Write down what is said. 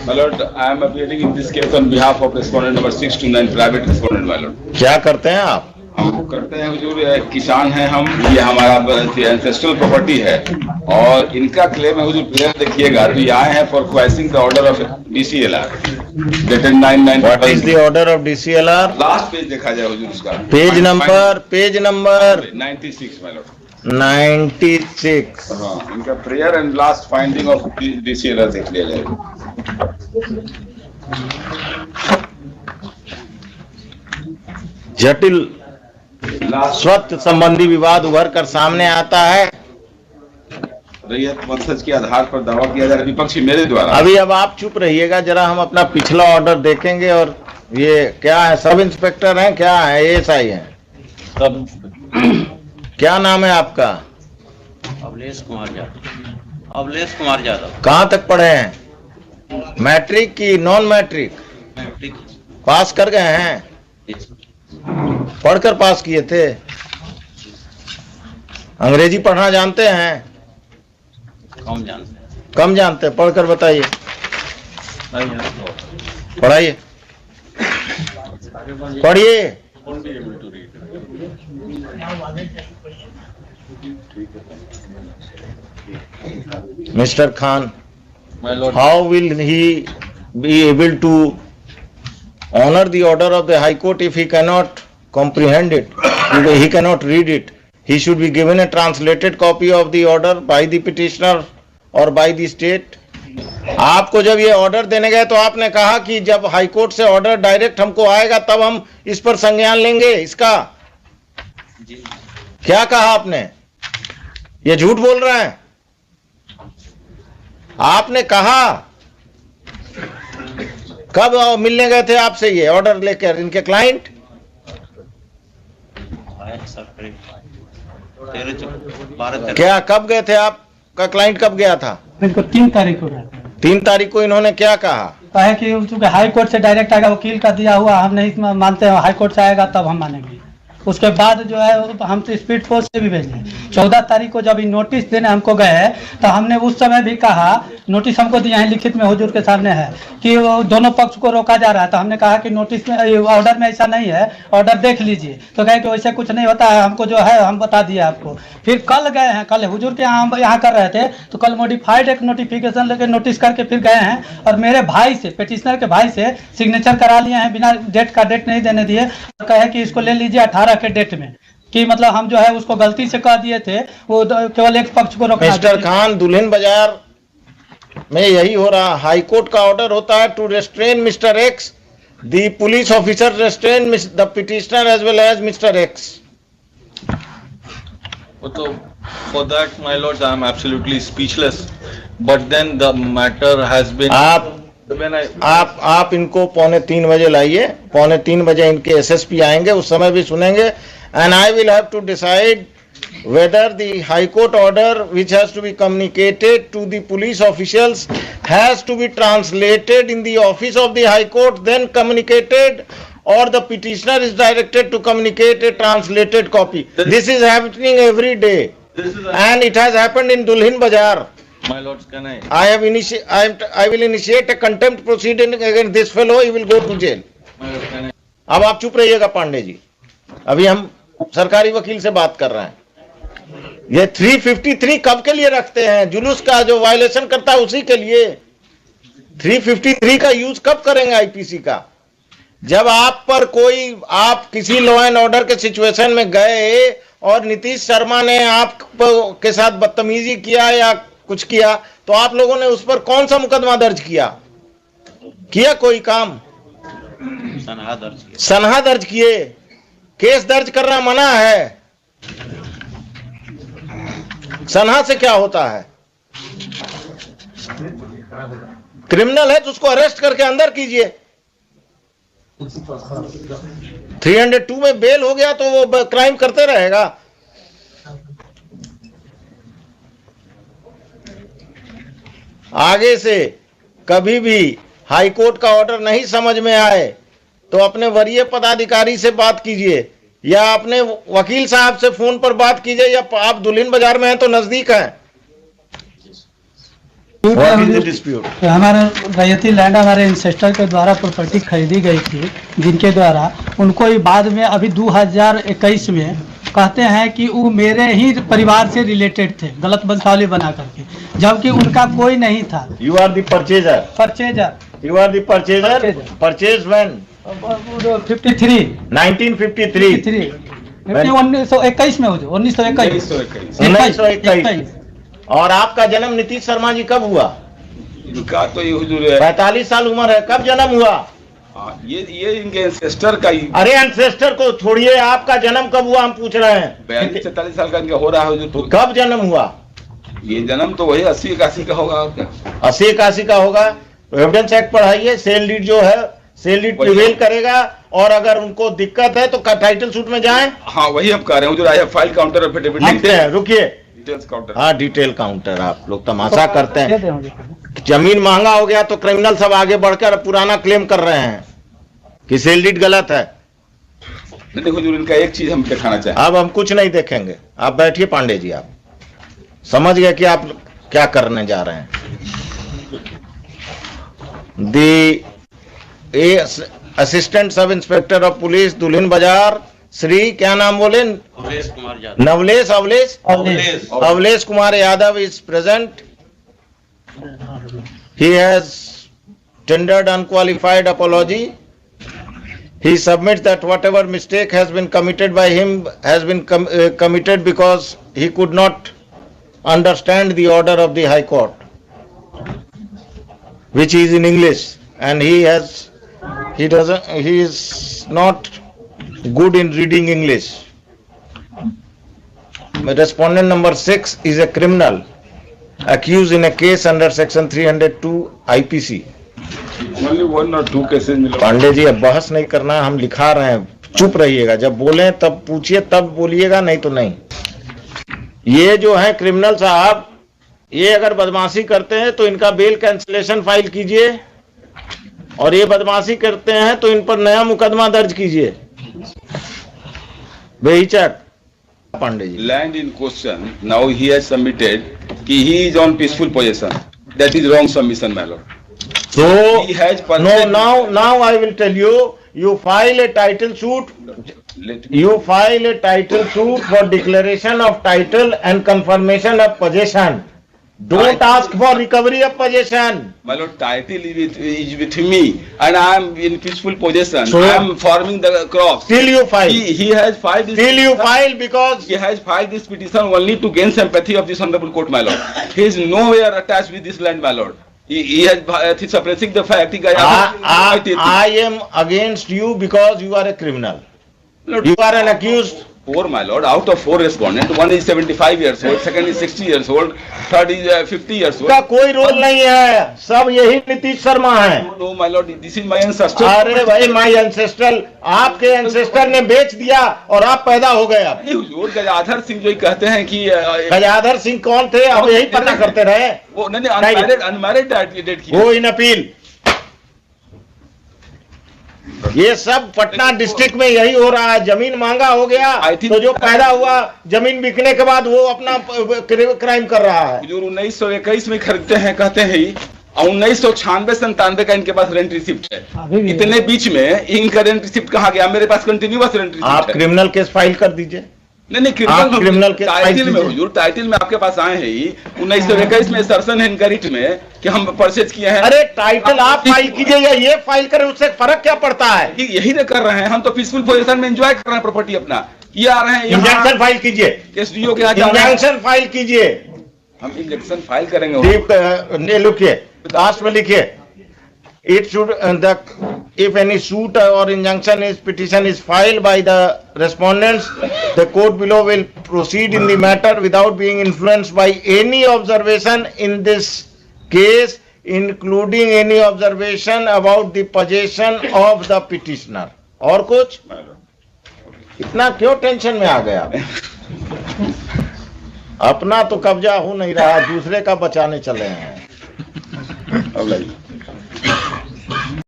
My lord, I am appearing in this case on behalf of respondent number 629, private respondent, my lord. क्या करते हैं आप? हम करते हैं हुजूर, किसान हैं हम, ये हमारा एंसेस्ट्रल प्रॉपर्टी है और इनका क्लेम है हुजूर। प्लेयर देखिएगा, अभी आए हैं for questioning the order of DCLR dated 9/9। What is the order of DCLR? Last page देखा जाए हुजूर उसका। Page number 96 my lord। 96। हाँ, इनका prayer and last finding of DCLR देख लिया जाएगा। जटिल स्वत्व संबंधी विवाद उभर कर सामने आता है। रैयत वंशज के आधार पर दावा किया जा रहा है विपक्षी मेरे द्वारा। अभी अब आप चुप रहिएगा, जरा हम अपना पिछला ऑर्डर देखेंगे। और ये क्या है, सब इंस्पेक्टर हैं, क्या है, ASI हैं? सब। क्या नाम है आपका? अवलेश कुमार यादव। अवलेश कुमार यादव। कहाँ तक पढ़े हैं? मैट्रिक की नॉन मैट्रिक? मैट्रिक पास कर गए हैं? पढ़कर पास किए थे? अंग्रेजी पढ़ना जानते हैं? कम जानते हैं। कम जानते हैं, पढ़कर बताइए। पढ़ाइए, पढ़िए। Mr. Khan, My lord, how will he be able to honor the order of the High Court if he cannot comprehend it, if he cannot read it? He should be given a translated copy of the order by the petitioner or by the state. आपको जब ये order देने गए तो आपने कहा कि जब हाई कोर्ट से ऑर्डर डायरेक्ट हमको आएगा तब हम इस पर संज्ञान लेंगे इसका। क्या कहा आपने? ये झूठ बोल रहे हैं। आपने कहा कब मिलने गए थे आपसे ये ऑर्डर लेकर इनके क्लाइंट? क्या कब गए थे? आपका क्लाइंट कब गया था? इनको 3 तारीख को गया था। 3 तारीख को इन्होंने क्या कहा? कहा कि चूंकि हाई कोर्ट से डायरेक्ट आएगा, वकील का दिया हुआ, हम नहीं मानते हैं, हाई कोर्ट से आएगा तब हम मानेंगे। उसके बाद जो है हम तो स्पीड फोर्स से भी भेजे। 14 तारीख को जब नोटिस देने हमको गए तो हमने उस समय भी कहा, नोटिस हमको दिया है लिखित में हुजूर के सामने है कि वो दोनों पक्ष को रोका जा रहा है। तो हमने कहा कि नोटिस में, ऑर्डर में ऐसा नहीं है, ऑर्डर देख लीजिए। तो कहे कि वैसे कुछ नहीं होता है, हमको जो है हम बता दिया आपको। फिर कल गए हैं, कल हुजूर के यहाँ हम यहाँ कर रहे थे तो कल मॉडिफाइड एक नोटिफिकेशन लेके नोटिस करके फिर गए हैं और मेरे भाई से, पिटिशनर के भाई से सिग्नेचर करा लिए हैं, बिना डेट नहीं देने दिए। और कहे कि इसको ले लीजिए 18 के डेट में, कि मतलब हम जो है उसको गलती से कह दिए थे, वो केवल एक पक्ष को रोकना। मिस्टर खान, दुल्हिन बाजार में यही हो रहा। हाई कोर्ट का ऑर्डर होता है to restrain mister X, the police officer restrain the petitioner as well as mister X. So for that, my lords, I am absolutely speechless. But then the matter has been. आप इनको 2:45 बजे लाइए। 2:45 बजे इनके SSP आएंगे, उस समय भी सुनेंगे। And I will have to decide whether the High Court order, which has to be communicated to the police officials, has to be translated in the office of the High Court, then communicated, or the petitioner is directed to communicate a translated copy. This is happening every day, and it has happened in Dulhin Bazaar. My lords, can I? I will initiate a contempt proceeding against this fellow. He will go to jail. My lord, can I? अब आप चुप रहिएगा पांडे जी, अभी हम सरकारी वकील से बात कर रहे हैं। ये 353 कब के लिए रखते हैं? जुलूस का जो वायलेशन करता है उसी के लिए। 353 का यूज कब करेंगे IPC का? जब आप पर कोई, आप किसी लॉ एंड ऑर्डर के सिचुएशन में गए और नीतीश शर्मा ने आप के साथ बदतमीजी किया या कुछ किया, तो आप लोगों ने उस पर कौन सा मुकदमा दर्ज किया कोई काम? सनहा दर्ज किए। केस दर्ज करना मना है। सनहा से क्या होता है? क्रिमिनल है तो उसको अरेस्ट करके अंदर कीजिए। 302 में बेल हो गया तो वो क्राइम करते रहेगा। आगे से कभी भी हाई कोर्ट का ऑर्डर नहीं समझ में आए तो अपने वरीय पदाधिकारी से बात कीजिए या अपने वकील साहब से फोन पर बात कीजिए, या आप दुल्हिन बाजार में हैं तो नजदीक हैं। What is the dispute? हमारा रैयती लैंड हमारे इंसेस्टर के द्वारा प्रॉपर्टी खरीदी गई थी, जिनके द्वारा उनको ही बाद में अभी 2021 में कहते हैं कि वो मेरे ही परिवार से रिलेटेड थे, गलत वंशावली बना करके, जबकि उनका कोई नहीं था। You are the purchaser. Purchaser You are the purchaser. Purchase when? 53 1953. 1921 में हुई, 1921 1921। और आपका जन्म नीतीश शर्मा जी कब हुआ? इनका तो ये हुजूर है 45 साल उम्र है, कब जन्म हुआ? ये इनके एंसेस्टर का ही। अरे एंसेस्टर को छोड़िए, आपका जन्म कब हुआ हम पूछ रहे हैं। 42-43 साल का इनका हो रहा है हुजूर। तो कब जन्म हुआ? ये जन्म तो वही 80-81 का होगा। और क्या 80-81 का होगा? एविडेंस एक्ट पढ़ाइए। सेल डीड जो है, सेल डीड प्रिवेल करेगा, और अगर उनको दिक्कत है तो टाइटल सूट में जाएं। हाँ वही हम कह रहे हैं हुजूर। I have file counter affidavit लिखते हैं। रुकिए, डिटेल्स काउंटर। हाँ डिटेल काउंटर। आप लोग तमाशा करते हैं। जमीन महंगा हो गया तो क्रिमिनल सब आगे बढ़कर पुराना क्लेम कर रहे हैं कि सेल डीड गलत है। नहीं हुजूर, इनका एक चीज हम दिखाना चाहें। अब हम कुछ नहीं देखेंगे, आप बैठिए पांडे जी। आप समझ गए कि आप क्या करने जा रहे हैं। Assistant sub inspector of police दुल्हिन बाजार, श्री क्या नाम बोले? अवलेश Kumar Yadav. Navlesh अवलेश Kumar Yadav is present. He has tendered unqualified apology. He submits that whatever mistake has been committed by him has been committed because he could not understand the order of the High Court, which is in English, and he is not good in reading English. Respondent number 6 is a criminal accused in a case under section 302 IPC. Only 1 or 2 cases। Pandey ji अब बहस नहीं करना, हम लिखा रहे हैं, चुप रहिएगा। जब बोले तब पूछिए, तब बोलिएगा, नहीं तो नहीं। ये जो है क्रिमिनल साहब, ये अगर बदमाशी करते हैं तो इनका बेल कैंसिलेशन फाइल कीजिए, और ये बदमाशी करते हैं तो इन पर नया मुकदमा दर्ज कीजिए। बेहिचक Pandey ji. Land in question now he has submitted कि he is on peaceful position. That is wrong submission my lord. So he has now I will tell you, you file a title suit. You file a title suit for declaration of title and confirmation of possession. Don't ask for recovery of possession. My lord, title is with me and I am in peaceful possession. So, I am farming the crops. Still you file. He has filed this. Still you file because he has filed this petition only to gain sympathy of this honorable court, my lord. He is nowhere attached with this land, my lord. He has suppressing the fact. I am against you because you are a criminal. Lord, you are an accused. 4, my lord. Out of 4 respondents, one is 75 years old, second is 60 years old, third is 50 years old. का कोई role नहीं है, सब यही नीतीश शर्मा है। No, my lord, this is my ancestor. अरे भाई, my ancestor, आपके एंसेस्टर ने बेच दिया और आप पैदा हो गए। अब हुजूर गजाधर सिंह जो कहते हैं कि गजाधर सिंह कौन थे? अब यही पता करते रहे। वो नहीं अनमैरिड डेट की। वो इन अपील। ये सब पटना डिस्ट्रिक्ट में यही हो रहा है। जमीन महंगा हो गया तो जो पैदा हुआ जमीन बिकने के बाद वो अपना क्राइम कर रहा है। जो 1921 में खरीदते हैं कहते हैं ही, 1996-97 का इनके पास रेंट रिसिप्ट है। इतने बीच में इनका रेंट रिसिप्ट कहाँ गया? मेरे पास कंटिन्यूअस रेंट रिसिप्ट है। आप क्रिमिनल केस फाइल कर दीजिए। नहीं क्रिमिनल के टाइटल में हुजूर, टाइटल में आपके पास आए हैं ही 1921 में सर्सन है इनका रिट में कि हम परचेज किए हैं। अरे टाइटल आप फाइल कीजिए या ये फाइल करें, उससे फर्क क्या पड़ता है? यही तो कर रहे हैं हम, तो पीसफुल पोजीशन में एंजॉय कर रहे हैं प्रॉपर्टी अपना। ये आ रहे हैं इंजंक्शन फाइल कीजिए, एसडीओ के यहाँ इंजंक्शन फाइल कीजिए। हम इंजंक्शन फाइल करेंगे। लिखिए, लास्ट में लिखिए, it should if any suit or injunction is petition is filed by the respondents, the court below will proceed in the matter without being influenced by any observation in this case, including any observation about the possession of the petitioner. और कुछ? इतना क्यों tension में आ गया? अपना तो कब्जा हो नहीं रहा, दूसरे का बचाने चले हैं।